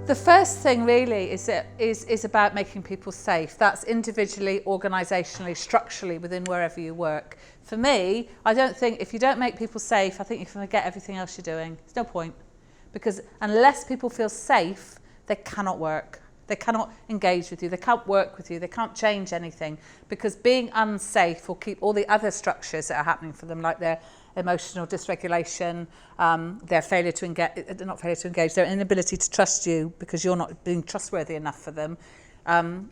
The first thing really is about making people safe. That's individually, organisationally, structurally within wherever you work. For me, I don't think if you don't make people safe, I think you forget everything else you're doing. There's no point. Because unless people feel safe, they cannot work. They cannot engage with you. They can't work with you. They can't change anything. Because being unsafe will keep all the other structures that are happening for them, like their emotional dysregulation, their failure to engage, not failure to engage, their inability to trust you because you're not being trustworthy enough for them,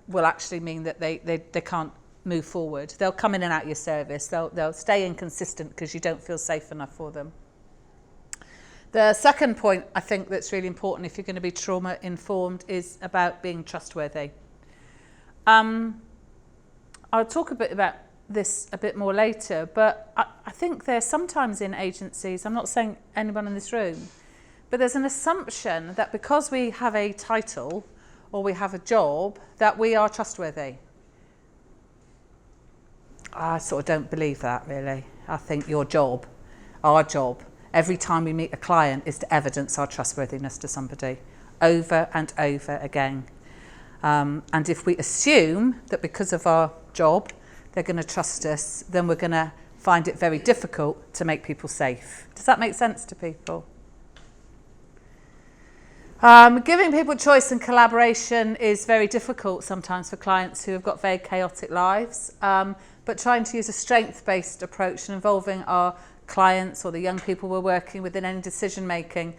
will actually mean that they can't move forward. They'll come in and out of your service. They'll stay inconsistent because you don't feel safe enough for them. The second point I think that's really important if you're going to be trauma informed is about being trustworthy. I'll talk a bit about this a bit more later, but I think there's sometimes in agencies, I'm not saying anyone in this room, but there's an assumption that because we have a title or we have a job that we are trustworthy. I sort of don't believe that really. I think your job, our job, every time we meet a client is to evidence our trustworthiness to somebody over and over again. And if we assume that because of our job they're going to trust us, then we're going to find it very difficult to make people safe. Does that make sense to people? Giving people choice and collaboration is very difficult sometimes for clients who have got very chaotic lives, but trying to use a strength-based approach and involving our clients or the young people we're working with in any decision making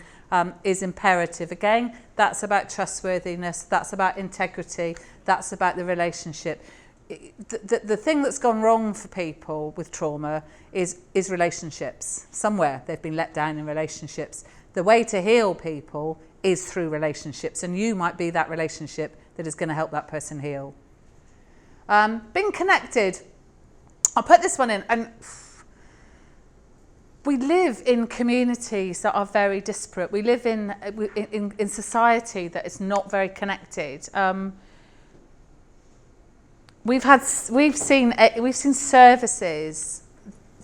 is imperative. Again, that's about trustworthiness, that's about integrity, that's about the relationship. The thing that's gone wrong for people with trauma is relationships. Somewhere they've been let down in relationships. The way to heal people is through relationships, and you might be that relationship that is going to help that person heal. Being connected. I'll put this one in. And we live in communities that are very disparate. We live in society that is not very connected. We've seen services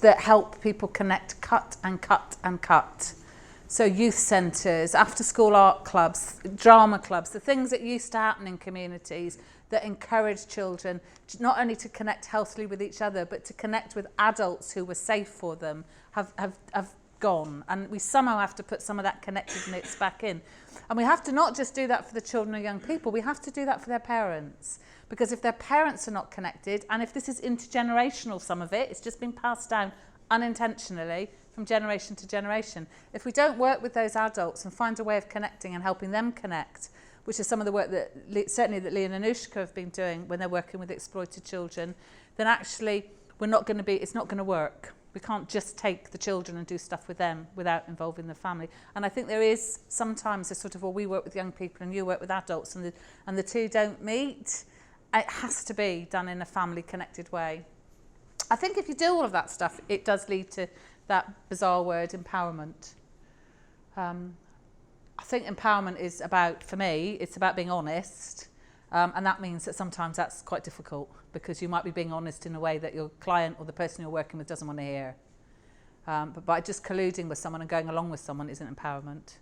that help people connect, cut and cut and cut. So youth centres, after-school art clubs, drama clubs, the things that used to happen in communities that encourage children not only to connect healthily with each other, but to connect with adults who were safe for them, have gone. And we somehow have to put some of that connectedness back in. And we have to not just do that for the children or young people, we have to do that for their parents. Because if their parents are not connected, and if this is intergenerational, some of it, it's just been passed down unintentionally from generation to generation. If we don't work with those adults and find a way of connecting and helping them connect, which is some of the work that certainly that Lee and Anushka have been doing when they're working with exploited children, then actually it's not going to work. We can't just take the children and do stuff with them without involving the family. And I think there is sometimes a sort of, well, we work with young people and you work with adults, and the two don't meet. It has to be done in a family connected way. I think if you do all of that stuff, it does lead to that bizarre word, empowerment. I think empowerment is about, for me, it's about being honest. And that means that sometimes that's quite difficult because you might be being honest in a way that your client or the person you're working with doesn't want to hear. But by just colluding with someone and going along with someone isn't empowerment.